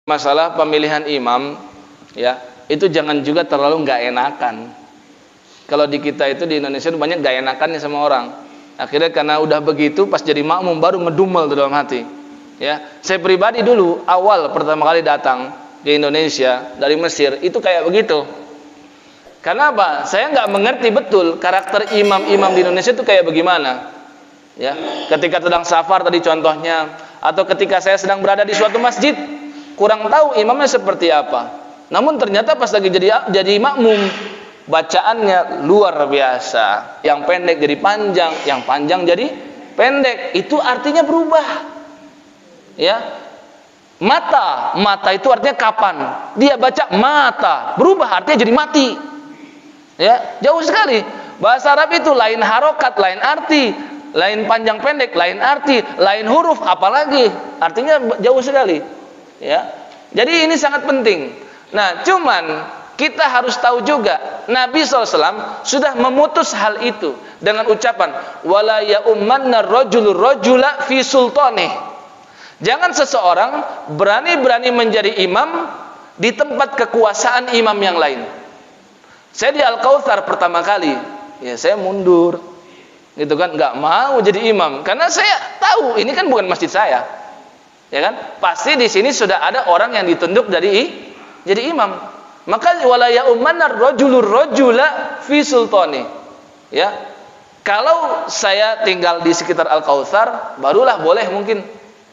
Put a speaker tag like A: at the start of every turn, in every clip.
A: Masalah pemilihan imam, ya, itu jangan juga terlalu nggak enakan. Kalau di kita itu di Indonesia itu banyak nggak enakannya sama orang. Akhirnya karena udah begitu, pas jadi makmum baru ngedumel dalam hati. Ya, saya pribadi dulu awal pertama kali datang ke Indonesia dari Mesir itu kayak begitu. Karena apa? Saya nggak mengerti betul karakter imam-imam di Indonesia itu kayak bagaimana. Ya, ketika sedang safar tadi contohnya, atau ketika saya sedang berada di suatu masjid, kurang tahu imamnya seperti apa. Namun ternyata pas lagi jadi makmum, bacaannya luar biasa. Yang pendek jadi panjang, yang panjang jadi pendek. Itu artinya berubah. Ya. Mata itu artinya kapan. Dia baca mata, berubah artinya jadi mati. Ya, jauh sekali. Bahasa Arab itu lain harokat, lain arti, lain panjang pendek, lain arti, lain huruf, apalagi artinya jauh sekali. Ya, jadi ini sangat penting. Nah, cuman kita harus tahu juga Nabi SAW sudah memutus hal itu dengan ucapan wala ya'ummanna rajulur rajula fi sultanih. Jangan seseorang berani-berani menjadi imam di tempat kekuasaan imam yang lain. Saya di Al-Kautsar pertama kali, ya saya mundur, gitu kan, nggak mau jadi imam karena saya tahu ini kan bukan masjid saya, ya kan, pasti di sini sudah ada orang yang ditunjuk jadi imam. Maka wala ya'ummanna rajulur rajula fi sultani. Ya, kalau saya tinggal di sekitar Al-Kautsar, barulah boleh mungkin.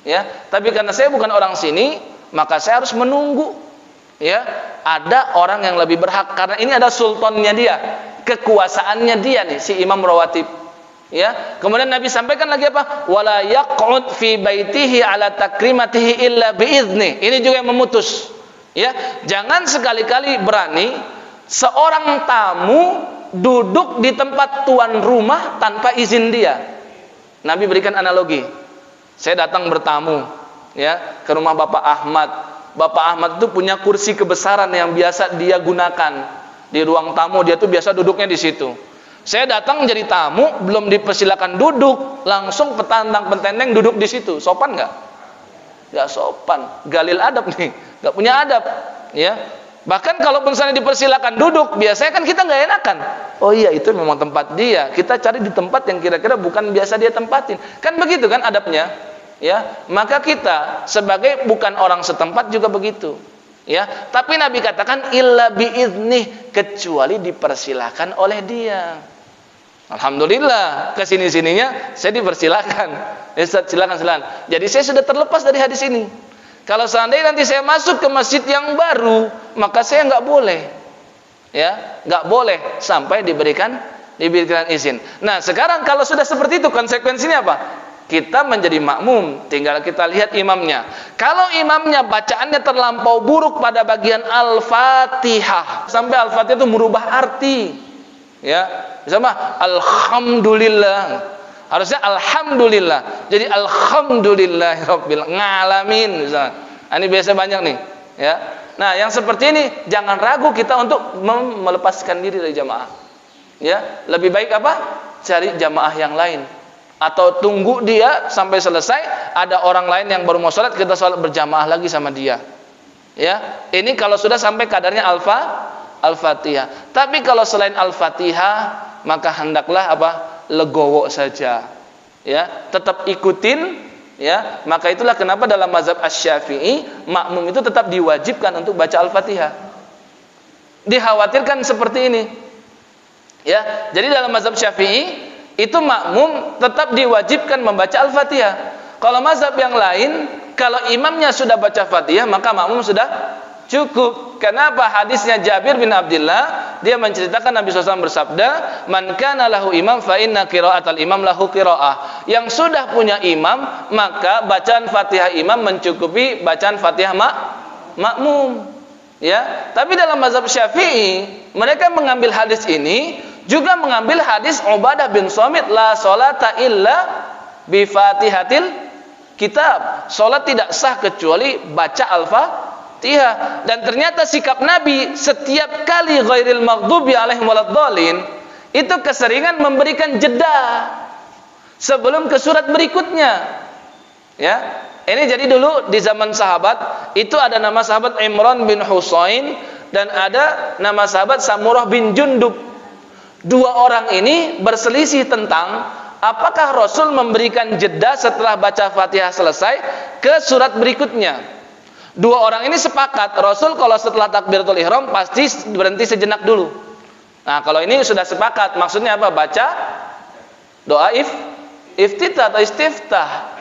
A: Ya, tapi karena saya bukan orang sini, maka saya harus menunggu. Ya, ada orang yang lebih berhak karena ini ada sultannya dia, kekuasaannya dia nih si imam rawatib. Ya, kemudian Nabi sampaikan lagi apa? Wala yaq'ud fi baitihi ala takrimatihi illa biizni. Ini juga yang memutus. Ya, jangan sekali-kali berani seorang tamu duduk di tempat tuan rumah tanpa izin dia. Nabi berikan analogi. Saya datang bertamu, ya, ke rumah Bapak Ahmad. Bapak Ahmad itu punya kursi kebesaran yang biasa dia gunakan di ruang tamu. Dia tuh biasa duduknya di situ. Saya datang jadi tamu, belum dipersilakan duduk, langsung petantang-petenteng duduk di situ. Sopan nggak? Nggak sopan. Galil adab nih, nggak punya adab. Ya. Bahkan kalau misalnya dipersilakan duduk, biasanya kan kita nggak enakan. Oh iya, itu memang tempat dia. Kita cari di tempat yang kira-kira bukan biasa dia tempatin. Kan begitu kan adabnya. Ya, maka kita sebagai bukan orang setempat juga begitu. Ya, tapi Nabi katakan illa biiznih, kecuali dipersilakan oleh dia. Alhamdulillah, kesini-sininya saya dipersilakan. Ustaz, silakan. Jadi saya sudah terlepas dari hadis ini. Kalau seandainya nanti saya masuk ke masjid yang baru, maka saya nggak boleh. Ya, nggak boleh sampai diberikan izin. Nah, sekarang kalau sudah seperti itu, konsekuensinya apa? Kita menjadi makmum, tinggal kita lihat imamnya. Kalau imamnya bacaannya terlampau buruk pada bagian Al-Fatihah, sampai Al-Fatihah itu merubah arti. Ya, sama alhamdulillah. Harusnya alhamdulillah. Jadi alhamdulillahirabbil alamin. Ini biasa banyak nih, ya. Nah, yang seperti ini jangan ragu kita untuk melepaskan diri dari jamaah. Ya, lebih baik apa? Cari jamaah yang lain. Atau tunggu dia sampai selesai, ada orang lain yang baru mau sholat, kita sholat berjamaah lagi sama dia. Ya, ini kalau sudah sampai kadarnya Al-Fatihah. Tapi kalau selain Al-Fatihah, maka hendaklah apa? Legowo saja. Ya, tetap ikutin, ya. Maka itulah kenapa dalam mazhab Asy-Syafi'i makmum itu tetap diwajibkan untuk baca Al-Fatihah. Dikhawatirkan seperti ini. Ya, jadi dalam mazhab Syafi'i itu makmum tetap diwajibkan membaca Al-Fatihah. Kalau mazhab yang lain, kalau imamnya sudah baca Fatihah, maka makmum sudah cukup. Kenapa? Hadisnya Jabir bin Abdullah, dia menceritakan Nabi SAW bersabda, "Man kana lahu imam fa inna qira'atal imam lahu qira'ah." Yang sudah punya imam, maka bacaan Fatihah imam mencukupi bacaan Fatihah makmum. Ya, tapi dalam mazhab Syafi'i, mereka mengambil hadis ini juga mengambil hadis Ubadah bin Samit, la sholata illa bi Fatihatil kitab. Salat tidak sah kecuali baca Al-Fatihah. Dan ternyata sikap Nabi setiap kali ghairil maghdubi alaihim waladdallin itu keseringan memberikan jeda sebelum ke surat berikutnya. Ya. Ini jadi dulu di zaman sahabat itu ada nama sahabat Imran bin Husain dan ada nama sahabat Samurah bin Jundub. Dua orang ini berselisih tentang apakah Rasul memberikan jeda setelah baca Fatihah selesai ke surat berikutnya. Dua orang ini sepakat Rasul kalau setelah takbiratul ihram pasti berhenti sejenak dulu. Nah, kalau ini sudah sepakat, maksudnya apa? Baca doa iftitah atau istiftah.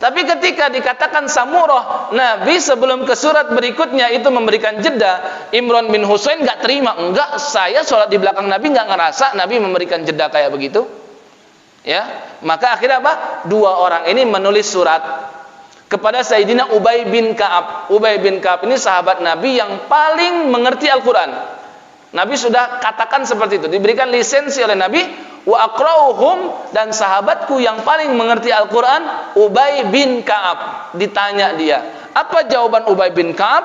A: Tapi ketika dikatakan Samurah, Nabi sebelum ke surat berikutnya itu memberikan jeda, Imran bin Husain nggak terima. Enggak, saya sholat di belakang Nabi nggak ngerasa Nabi memberikan jeda kayak begitu. Ya, maka akhirnya apa? Dua orang ini menulis surat kepada Sayyidina Ubay bin Ka'ab. Ubay bin Ka'ab ini sahabat Nabi yang paling mengerti Al-Quran. Nabi sudah katakan seperti itu, diberikan lisensi oleh Nabi, wa aqra'uhum, dan sahabatku yang paling mengerti Al-Quran Ubay bin Ka'ab. Ditanya dia, apa jawaban Ubay bin Ka'ab?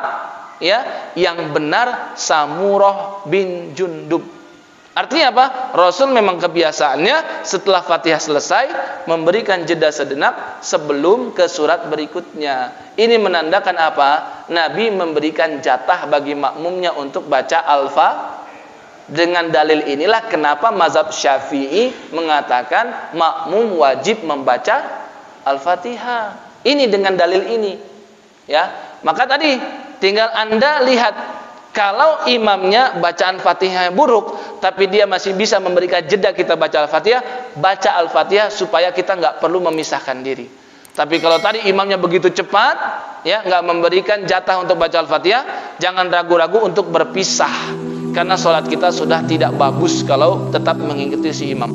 A: Ya, yang benar Samurah bin Jundub. Artinya apa? Rasul memang kebiasaannya setelah Fatihah selesai memberikan jeda sejenak sebelum ke surat berikutnya. Ini menandakan apa? Nabi memberikan jatah bagi makmumnya untuk baca Al-Fatihah. Dengan dalil inilah kenapa mazhab Syafi'i mengatakan makmum wajib membaca Al-Fatihah. Ini dengan dalil ini. Ya, maka tadi tinggal Anda lihat, kalau imamnya bacaan Fatihah buruk tapi dia masih bisa memberikan jeda kita baca Al-Fatihah, baca Al-Fatihah supaya kita nggak perlu memisahkan diri. Tapi kalau tadi imamnya begitu cepat, ya, nggak memberikan jatah untuk baca Al-Fatihah, jangan ragu-ragu untuk berpisah. Karena sholat kita sudah tidak bagus kalau tetap mengikuti si imam.